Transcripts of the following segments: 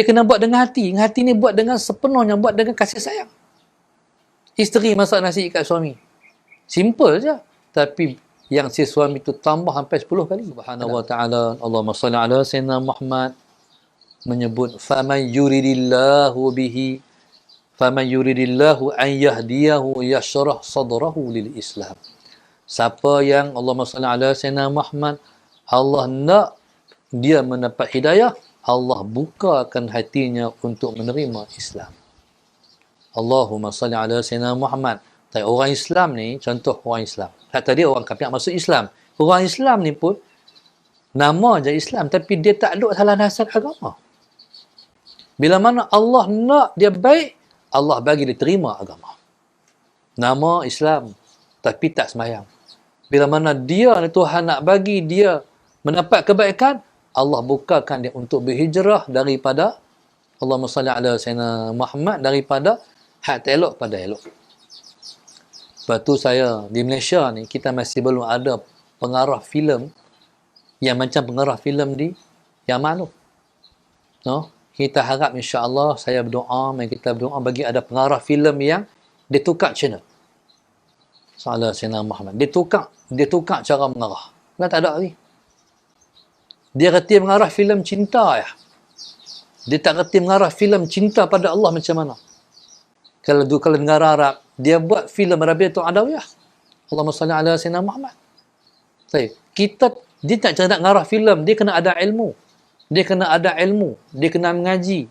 Dia kena buat dengan hati. Hati ni buat dengan sepenuhnya, buat dengan kasih sayang. Isteri masak nasi kat suami. Simple je. Tapi yang si suami tu tambah sampai 10 kali. Subhanahu wa ta'ala. Allahumma salli ala sayyidina Muhammad. Menyebut faman yuridillahu bihi faman yuridillahu an yahdiyahu yashrah sadrahu lil Islam. Siapa yang Allahumma salli ala sayyidina Muhammad, Allah nak dia mendapat hidayah, Allah bukakan hatinya untuk menerima Islam. Allahumma salli ala sayyidina Muhammad. Tapi orang Islam ni, contoh orang Islam. Tadi orang kafir masuk Islam. Orang Islam ni pun nama je Islam, tapi dia tak ada salah nasab agama. Bila mana Allah nak dia baik, Allah bagi dia terima agama. Nama Islam, tapi tak sembahyang. Bila mana dia, Tuhan nak bagi dia mendapat kebaikan, Allah bukakan dia untuk berhijrah daripada Allahumma salli ala sayyidina Muhammad, daripada hak tak elok pada elok. Lepas tu saya, di Malaysia ni, kita masih belum ada pengarah filem yang macam pengarah filem di Yaman tu. No? Kita harap insya-Allah, saya berdoa, kita berdoa bagi ada pengarah filem yang dia tukar channel. Sallallahu alaihi Muhammad. Dia tukar cara mengarah. Kan tak ada lagi. Dia reti mengarah filem cinta ya. Dia tak reti mengarah filem cinta pada Allah macam mana. Kalau negara Arab, dia buat filem Rabiatul Adawiyah. Allahumma salli ala sayyidina Muhammad. Dia tak nak mengarah filem, dia kena ada ilmu. Dia kena ada ilmu, dia kena mengaji,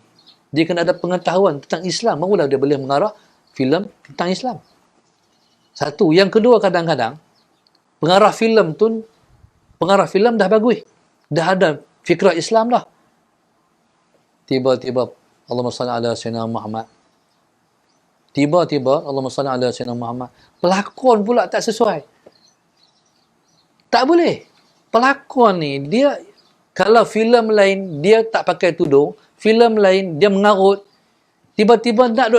dia kena ada pengetahuan tentang Islam, barulah dia boleh mengarah filem tentang Islam. Satu. Yang kedua, kadang-kadang pengarah filem dah bagus, dah ada fikrah Islam dah. Tiba-tiba Allahumma salli ala sayyidina Muhammad. Tiba-tiba Allahumma salli ala sayyidina Muhammad. Pelakon pula tak sesuai. Tak boleh. Pelakon ni, dia kalau filem lain dia tak pakai tudung, filem lain dia mengarut, tiba-tiba nak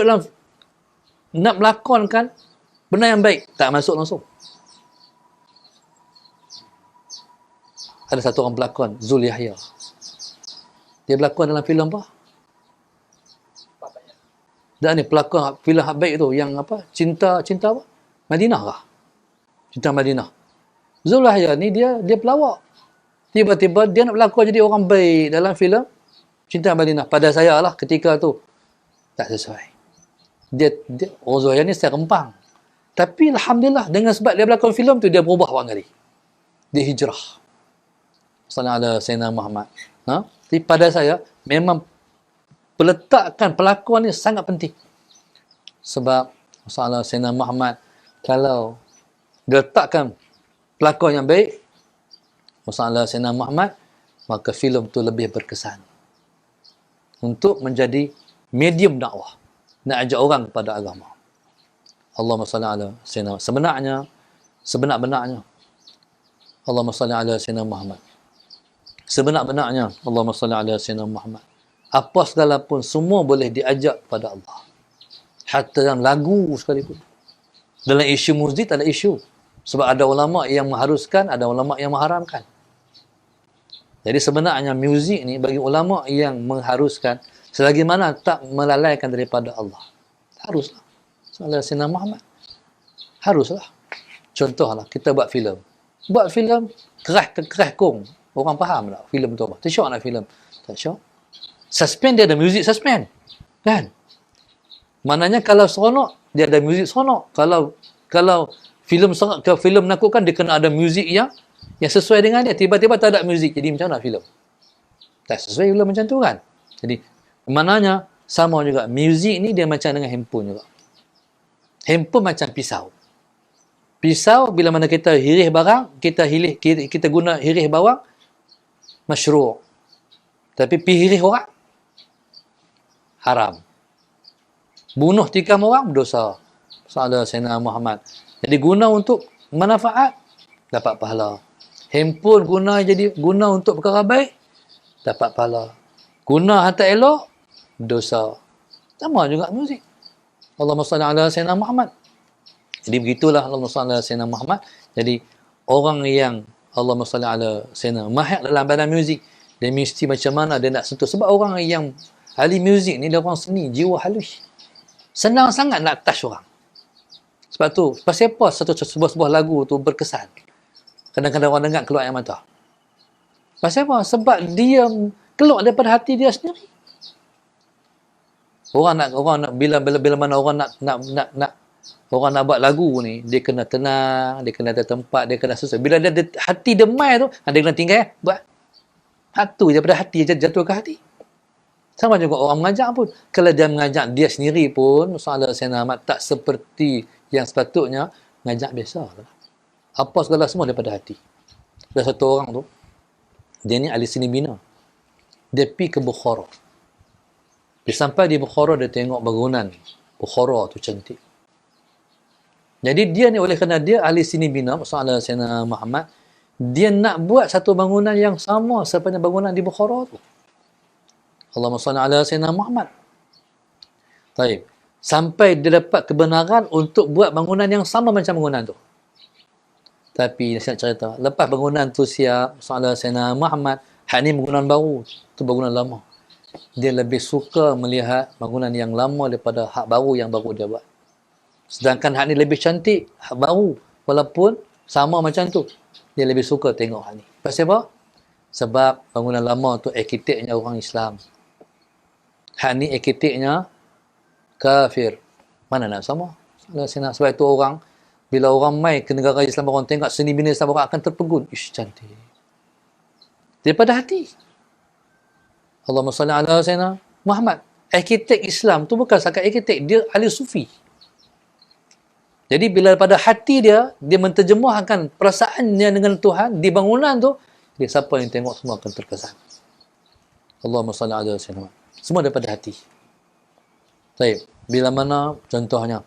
melakonkan benda yang baik, tak masuk langsung. Ada satu orang pelakon, Zul Yahya. Dia berlakon dalam filem apa? Dan ni pelakon filem hak baik tu, yang apa? Cinta apa? Madinah kah? Cinta Madinah. Zul Yahya ni dia pelawak. Tiba-tiba dia nak berlakon jadi orang baik dalam filem Cinta Madinah. Pada saya lah ketika tu tak sesuai. Dia Zul Yahya ni saya rempang. Tapi alhamdulillah, dengan sebab dia berlakon filem tu, dia berubah orang kali. Dia hijrah. Sallallahu alaihi wasallam Muhammad. Jadi pada saya memang peletakan pelakon ni sangat penting. Sebab Sallallahu alaihi wasallam Muhammad, kalau dia letakkan pelakon yang baik, Sallallahu alaihi wasallam Muhammad, maka filem tu lebih berkesan untuk menjadi medium dakwah, nak ajak orang kepada agama. Allahumma salli ala sayyidina. Sebenar-benarnya Allahumma salli ala sayyidina Muhammad. Sebenar-benarnya Allahumma salli ala sayyidina Muhammad. Apa segala pun semua boleh diajak kepada Allah. Hatta yang lagu sekalipun. Dalam isu muzik ada isu. Sebab ada ulama yang mengharuskan, ada ulama yang mengharamkan. Jadi sebenarnya muzik ni bagi ulama yang mengharuskan, selagi mana tak melalaikan daripada Allah. Haruslah. Sallallahu alaihi Muhammad. Haruslah. Contohlah, kita buat filem. Buat filem kerah kong. Orang faham tak filem tu apa? Tak syok nak filem. Tak syok. Suspend dia ada muzik suspend. Kan? Maknanya kalau seronok, dia ada muzik seronok. Kalau filem sangat ke filem menakutkan, dia kena ada muzik yang sesuai dengan dia. Tiba-tiba tak ada muzik, jadi macam mana filem? Tak sesuai filem macam tu kan? Jadi maknanya sama juga, muzik ni dia macam dengan handphone juga. Handphone macam pisau. Pisau bila mana kita hirih barang, kita guna hirih bawang, masyru'. Tapi hirih orang haram. Bunuh tikam orang berdosa. Sallallahu alaihi wasallam Muhammad. Jadi guna untuk manfaat, dapat pahala. Handphone guna untuk perkara baik, dapat pahala. Guna harta elok, dosa. Sama juga muzik. Allahumma salli ala sayyidina Muhammad. Jadi begitulah Allahumma salli ala sayyidina Muhammad. Jadi orang yang Allahumma salli ala sayyidina mahir dalam badan muzik, dia mesti macam mana dia nak sentuh. Sebab orang yang Ahli muzik ni dia orang seni, jiwa halus. Senang sangat nak touch orang. Sebab tu, pasal apa sebuah lagu tu berkesan? Kadang-kadang orang dengar keluar air mata. Pasal apa? Sebab dia keluar daripada hati dia sendiri. Orang nak bila mana orang nak orang nak buat lagu ni, dia kena tenang, dia kena ada tempat, dia kena susah. Bila dia hati demai tu, dia kena tinggal buat. Hatu daripada hati jatuh ke hati. Sama juga orang mengajar pun. Kalau dia mengajar dia sendiri pun, Sayyidina Sayyidina Ahmad tak seperti yang sepatutnya, mengajar biasa. Apa segala semua daripada hati. Ada satu orang tu, dia ni ahli seni bina. Dia pergi ke Bukhara. Dia sampai di Bukhara, dia tengok bangunan Bukhara tu cantik. Jadi dia ni, oleh kerana dia ahli seni bina, Sayyidina Sayyidina Muhammad, dia nak buat satu bangunan yang sama seperti bangunan di Bukhara tu. Allahumma salli ala Sayyidina Muhammad. Taib. Sampai dia dapat kebenaran untuk buat bangunan yang sama macam bangunan tu. Tapi saya nak cerita, lepas bangunan tu siap, Sayyidina Muhammad, hak ni bangunan baru, tu bangunan lama. Dia lebih suka melihat bangunan yang lama daripada hak baru yang baru dia buat. Sedangkan hak ni lebih cantik, hak baru, walaupun sama macam tu, dia lebih suka tengok hak ni. Pasal apa? Sebab bangunan lama tu arkiteknya orang Islam. Hak ni arkiteknya kafir. Mana nak sama? Sebab itu orang, bila orang mai ke negara Islam, orang tengok seni bina Islam, orang akan terpegun. Ish, cantik. Daripada hati. Allahumma salli ala Sayyidina Muhammad. Arkitek Islam tu bukan sahaja arkitek, dia ahli sufi. Jadi bila pada hati dia menterjemahkan perasaannya dengan Tuhan di bangunan tu, dia siapa yang tengok semua akan terkesan. Allahumma salli ala Sayyidina Muhammad. Semua daripada hati. Baik, bila mana contohnya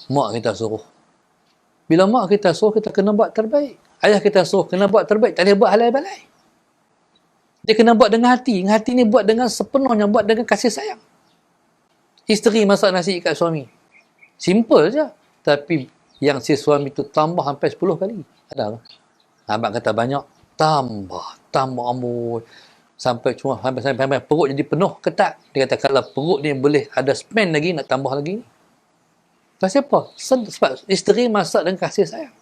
mak kita suruh. Bila mak kita suruh, kita kena buat terbaik. Ayah kita suruh kena buat terbaik, tak boleh buat halai-balai. Dia kena buat dengan hati. Hati ni buat dengan sepenuhnya, buat dengan kasih sayang. Isteri masak nasi kat suami. Simple je. Tapi yang si suami tu tambah sampai 10 kali. Ada tak? Abang kata banyak. Tambah ambul. Sampai perut jadi penuh ketat. Dia kata kalau perut ni boleh ada spend lagi, nak tambah lagi. Pasal apa? Sebab isteri masak dengan kasih sayang.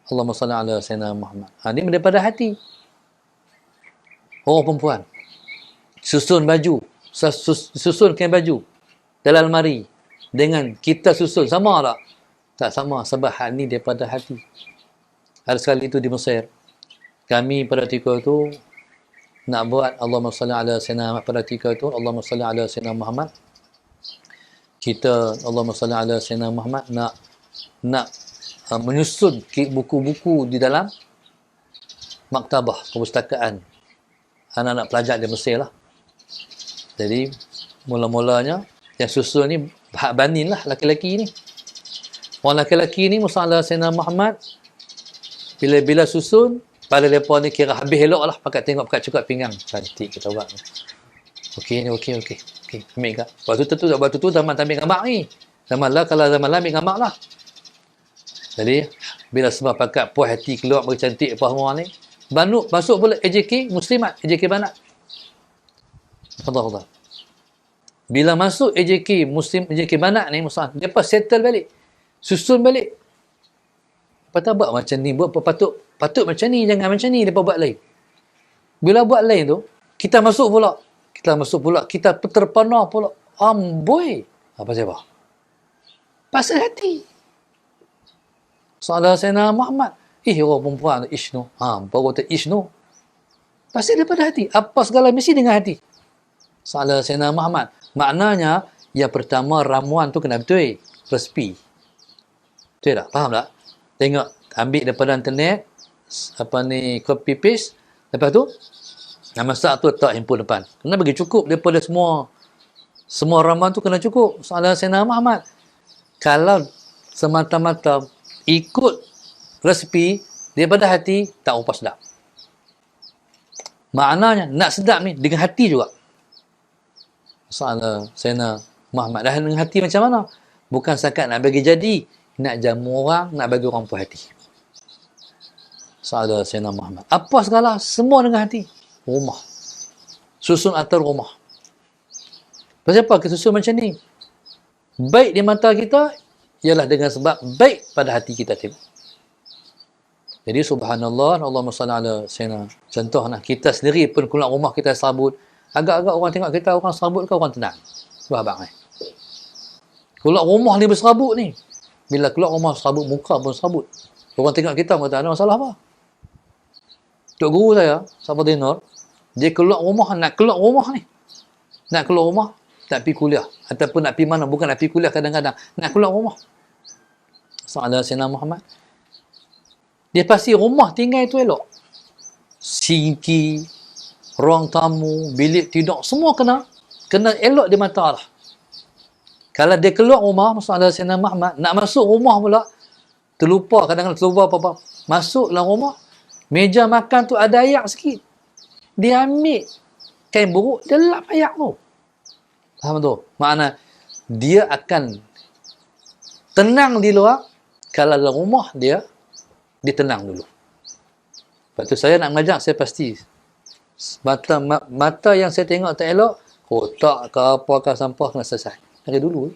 Allahumma salli ala Sayyidina Muhammad. Ini daripada hati. Orang perempuan. Susun baju. Susun kain baju. Dalam lemari. Dengan kita susun. Sama tak? Tak sama. Sebab hal ni daripada hati. Ada sekali itu di Mesir. Kami pada ketika itu nak buat Allahumma salli ala Sayyidina Muhammad. Pada ketika itu Allahumma salli ala Sayyidina Muhammad. Kita Allahumma salli ala Sayyidina Muhammad nak menyusun buku-buku di dalam maktabah perpustakaan anak-anak pelajar di Mesir lah. Jadi mula-mulanya yang susun ni hak banin lah laki-laki ni. Orang laki-laki ni Musa Sayyidina Muhammad bila susun pada mereka ni kira habis elok lah, pakai tengok pakai cukup pinggang cantik kita buat. Okey, ambil kat. Waktu tu zaman ambil gambar ni. Zaman lah, kalau zaman lah ambil gambar lah. Jadi bila semua pakai puas hati keluar bercantik apa semua ni, masuk pula AJK Muslimat, AJK Banat. Fadal. Bila masuk AJK Muslim, AJK Banat ni, dia pas settle balik. Susun balik. Patut buat macam ni, buat patut macam ni, jangan macam ni, depa buat lain. Bila buat lain tu, kita masuk pula, kita terpana pula. Amboi. Apa sebab? Pasal hati. Soalan Sayyidina Muhammad. Orang perempuan tu Ishnu. Baru kata Ishnu. Pasal daripada hati. Apa segala mesti dengan hati. Soalan Sayyidina Muhammad. Maknanya, yang pertama ramuan tu kena betul. Resipi. Betul tak? Faham tak? Tengok, ambil daripada internet, copy paste. Lepas tu, nak masak tu letak handphone depan. Kena bagi cukup daripada semua ramuan tu kena cukup. Soalan Sayyidina Muhammad. Kalau semata-mata ikut resipi daripada hati, tak rupa sedap. Maknanya, nak sedap ni dengan hati juga. Soalan Sayyidina Muhammad. Dah dengan hati macam mana? Bukan setakat nak bagi jadi, nak jamu orang, nak bagi orang puas hati. Sahaja Sayyidina Muhammad. Apa segala? Semua dengan hati. Rumah. Susun atur rumah. Pasal apa kita susun macam ni? Baik di mata kita, ialah dengan sebab baik pada hati kita tengok. Jadi subhanallah, Allahumma salli ala Sayyidina. Contoh nah, kita sendiri pun keluar rumah kita sabut. Agak-agak orang tengok kita orang sabut ke orang tenang. Bapak ni. Keluar rumah ni berserabut ni. Bila keluar rumah serabut muka pun serabut. Orang tengok kita kata ada masalah apa? Tok guru saya, Sahabat Dinur, dia keluar rumah, nak keluar rumah ni. Nak keluar rumah, nak pergi kuliah. Ataupun nak pergi mana, bukan nak pergi kuliah kadang-kadang. Nak keluar rumah. Sahaja Sayyidina Muhammad. Dia pasti rumah tinggal itu elok. Singki, ruang tamu, bilik tidur, semua kena elok di mata Allah. Kalau dia keluar rumah, Sahaja Sayyidina Muhammad, nak masuk rumah pula, terlupa, kadang-kadang terlupa apa-apa. Masuk dalam rumah, meja makan tu ada ayak sikit. Dia ambil kain buruk, dia lap ayak tu. Faham tu? Makna, dia akan tenang di luar, kalau dalam rumah dia tenang dulu. Lepas tu saya nak mengajar, saya pasti mata yang saya tengok tak elok, kotak ke apa ke sampah kena selesai. Dari dulu.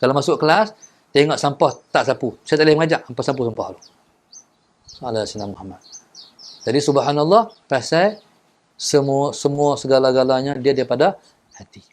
Kalau masuk kelas, tengok sampah tak sapu. Saya tak boleh mengajar, hampa sapu sampah dulu. Sahaja Sayyidina Muhammad. Jadi subhanallah, pasal semua segala-galanya dia daripada hati.